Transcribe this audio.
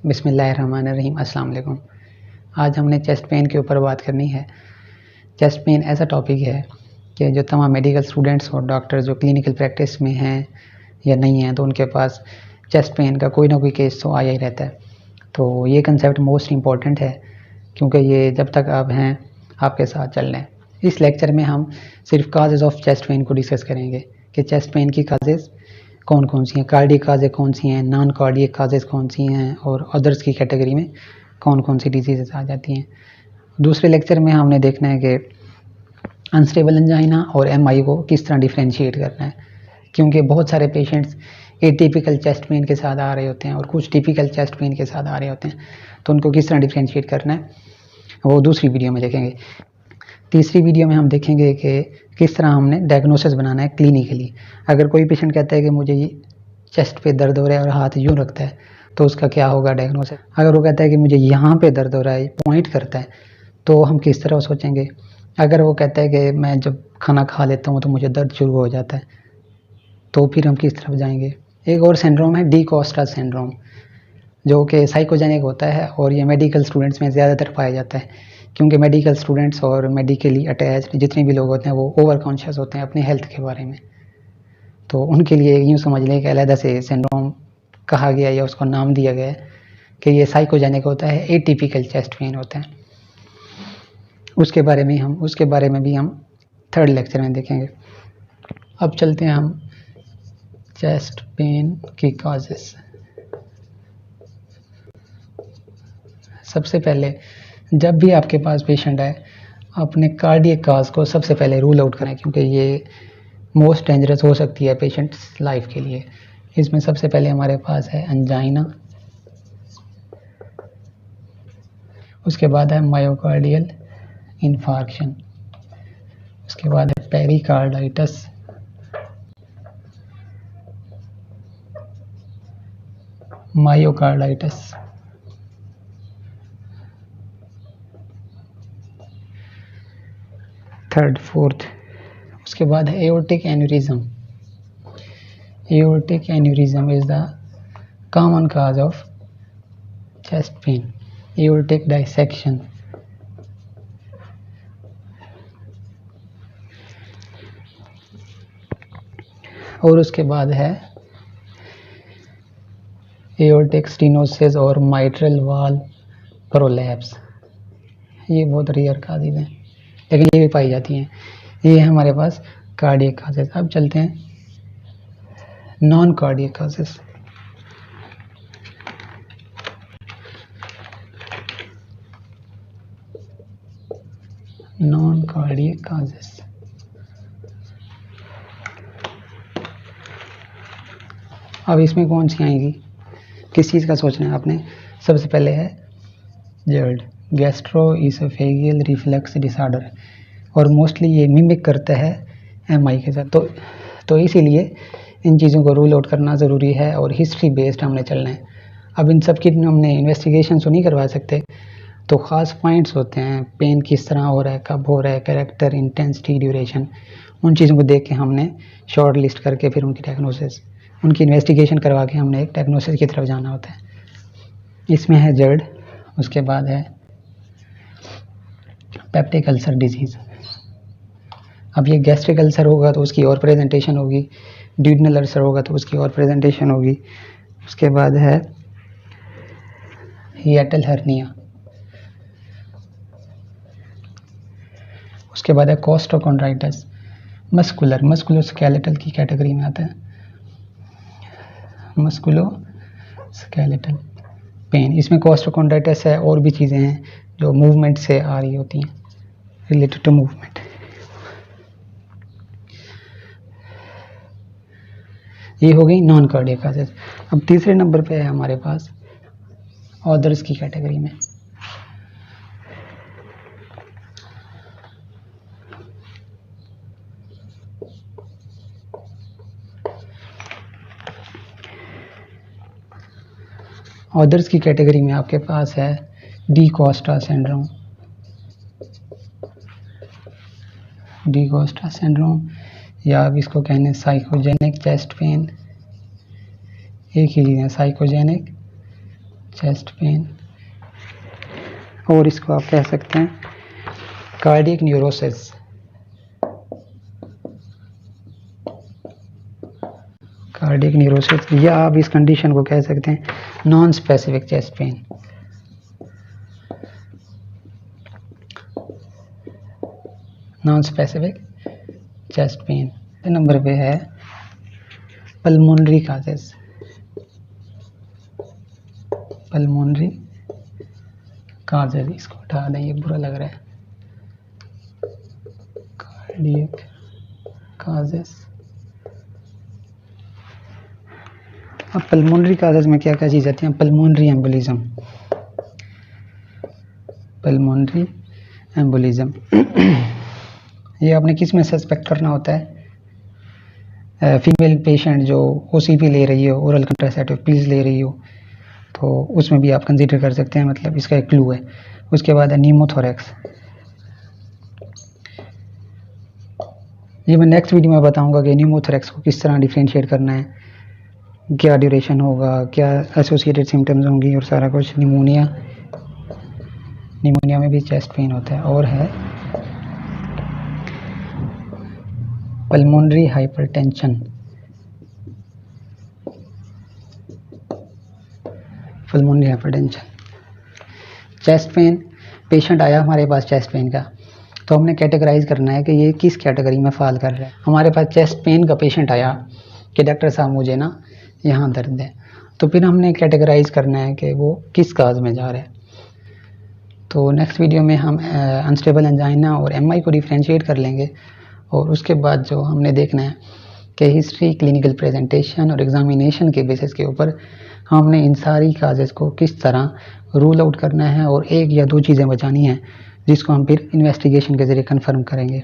बिस्मिल्लाहिर्रहमानिर्रहीम। अस्सलाम वालेकुम। आज हमने चेस्ट पेन के ऊपर बात करनी है। चेस्ट पेन ऐसा टॉपिक है कि जो तमाम मेडिकल स्टूडेंट्स और डॉक्टर जो क्लिनिकल प्रैक्टिस में हैं या नहीं हैं तो उनके पास चेस्ट पेन का कोई ना कोई केस तो आया ही रहता है। तो ये कंसेप्ट मोस्ट इम्पॉर्टेंट है क्योंकि ये जब तक आप हैं आपके साथ चल रहे हैं। इस लेक्चर में हम सिर्फ काजेज़ ऑफ चेस्ट पेन को डिस्कस करेंगे कि चेस्ट पेन की काजेज़ कौन कौन सी हैं, कार्डियक काजेज़ कौन सी हैं, नॉन कार्डियक काजेज़ कौन सी हैं और अदर्स की कैटेगरी में कौन कौन सी डिजीज़ आ जाती हैं। दूसरे लेक्चर में हमने देखना है कि अनस्टेबल एंजाइना और एमआई को किस तरह डिफ्रेंशिएट करना है, क्योंकि बहुत सारे पेशेंट्स एटिपिकल चेस्ट पेन के साथ आ रहे होते हैं और कुछ टिपिकल चेस्ट पेन के साथ आ रहे होते हैं, तो उनको किस तरह डिफ्रेंशिएट करना है वो दूसरी वीडियो में देखेंगे। तीसरी वीडियो में हम देखेंगे कि किस तरह हमने डायग्नोसिस बनाना है क्लिनिकली। अगर कोई पेशेंट कहता है कि मुझे ये चेस्ट पे दर्द हो रहा है और हाथ यूँ रखता है तो उसका क्या होगा डायग्नोसिस। अगर वो कहता है कि मुझे यहाँ पे दर्द हो रहा है, पॉइंट करता है, तो हम किस तरह सोचेंगे। अगर वो कहता है कि मैं जब खाना खा लेता हूँ तो मुझे दर्द शुरू हो जाता है, तो फिर हम किस तरफ जाएंगे। एक और सिंड्रोम है डी कोस्टा सिंड्रोम, जो कि साइकोजेनिक होता है और ये मेडिकल स्टूडेंट्स में ज़्यादातर पाया जाता है, क्योंकि मेडिकल स्टूडेंट्स और मेडिकली अटैच्ड जितने भी लोग होते हैं वो ओवर कॉन्शियस होते हैं अपने हेल्थ के बारे में। तो उनके लिए यूँ समझ लें कि अलग से सिंड्रोम कहा गया या उसको नाम दिया गया है कि ये साइकोजेनिक होता है, एटिपिकल चेस्ट पेन होता है। उसके बारे में भी हम थर्ड लेक्चर में देखेंगे। अब चलते हैं हम चेस्ट पेन की काजेस। सबसे पहले जब भी आपके पास पेशेंट आए अपने कार्डियक काज को सबसे पहले रूल आउट करें, क्योंकि ये मोस्ट डेंजरस हो सकती है पेशेंट्स लाइफ के लिए। इसमें सबसे पहले हमारे पास है एंजाइना, उसके बाद है मायोकार्डियल इन्फार्क्शन, उसके बाद है पेरिकार्डाइटिस, मायोकार्डाइटिस, थर्ड फोर्थ, उसके बाद है aortic aneurysm. Aortic aneurysm is the common cause of chest pain. Aortic dissection. और उसके बाद है aortic stenosis और mitral valve prolapse। ये बहुत रेयर काजेज हैं लेकिन ये भी पाई जाती हैं। ये है हमारे पास कार्डियक काजेज। अब चलते हैं non cardiac causes. Non cardiac causes अब इसमें कौन सी आएंगी, किस चीज़ का सोचना है आपने। सबसे पहले है जर्ड, गैस्ट्रोइसोफेजियल रिफ्लक्स डिसऑर्डर, और मोस्टली ये मिमिक करता है एमआई के साथ। तो इसीलिए इन चीज़ों को रूल आउट करना ज़रूरी है और हिस्ट्री बेस्ड हमने चलना है। अब इन सब की हमने इन्वेस्टिगेशन तो नहीं करवा सकते, तो ख़ास पॉइंट्स होते हैं, पेन किस तरह हो रहा है, कब हो रहा है, कैरेक्टर, इंटेंसिटी, ड्यूरेशन, उन चीज़ों को देख के हमने शॉर्ट लिस्ट करके फिर उनकी डायग्नोसिस, उनकी इन्वेस्टिगेशन करवा के हमने एक डायग्नोसिस की तरफ जाना होता है। इसमें है जर्ड, उसके बाद है पेप्टिक अल्सर डिजीज़। अब ये गैस्ट्रिक अल्सर होगा तो उसकी और प्रेजेंटेशन होगी, ड्यूडनल अल्सर होगा तो उसकी और प्रेजेंटेशन होगी। उसके बाद है हिएटल हर्निया, उसके बाद है कोस्टोकॉन्ड्राइटिस, मस्कुलोस्केलेटल की कैटेगरी में आता है, मस्कुलोस्केलेटल पेन। इसमें कोस्टोकॉन्ड्राइटिस है और भी चीज़ें हैं जो मूवमेंट से आ रही होती हैं, रिलेटेड टू मूवमेंट। ये हो गई नॉन कार्डियक काजेज। अब तीसरे नंबर पे है हमारे पास अदर्स की कैटेगरी में। अदर्स की कैटेगरी में आपके पास है D Costa syndrome, D Costa syndrome, या अब इसको कहने साइकोजेनिक चेस्ट पेन। एक ही चीज़ है, साइकोजेनिक चेस्ट पेन, और इसको आप कह सकते हैं कार्डियक न्यूरोसिस। कार्डियक न्यूरोसिस, या आप इस कंडीशन को कह सकते हैं non specific chest pain. Non specific chest pain. Number पे है पल्मोनरी काजेस। पल्मोनरी काजेस, इसको हटा दें, ये बुरा लग रहा है। Cardiac causes. अब पल्मोनरी काजेस में क्या क्या चीज़ आती है? Pulmonary embolism. पल्मोनरी एम्बोलिज्म ये आपने किस में सस्पेक्ट करना होता है? फीमेल पेशेंट जो ओसीपी ले रही हो, ओरल कंट्रासेप्टिव पिल्स ले रही हो, तो उसमें भी आप कंसीडर कर सकते हैं, मतलब इसका एक क्लू है। उसके बाद है न्यूमोथोरेक्स। ये मैं नेक्स्ट वीडियो में बताऊंगा कि न्यूमोथोरेक्स को किस तरह डिफरेंशिएट करना है, क्या ड्यूरेशन होगा, क्या एसोसिएटेड सिम्टम्स होंगी और सारा कुछ। निमोनिया में भी चेस्ट पेन होता है। और है pulmonary hypertension. Pulmonary hypertension, chest pain, patient आया हमारे पास चेस्ट पेन का, तो हमने कैटेगराइज करना है कि ये किस कैटेगरी में फॉल कर रहा है। हमारे पास चेस्ट पेन का पेशेंट आया कि डॉक्टर साहब मुझे ना यहाँ दर्द है, तो फिर हमने कैटेगराइज करना है कि वो किस काज में जा रहा है। तो नेक्स्ट वीडियो में हम अनस्टेबल एंजाइना और एमआई को डिफरेंशिएट कर लेंगे, और उसके बाद जो हमने देखना है कि हिस्ट्री, क्लिनिकल प्रेजेंटेशन और एग्जामिनेशन के बेसिस के ऊपर हमने इन सारी काजेस को किस तरह रूल आउट करना है, और एक या दो चीज़ें बचानी हैं जिसको हम फिर इन्वेस्टिगेशन के ज़रिए कंफर्म करेंगे।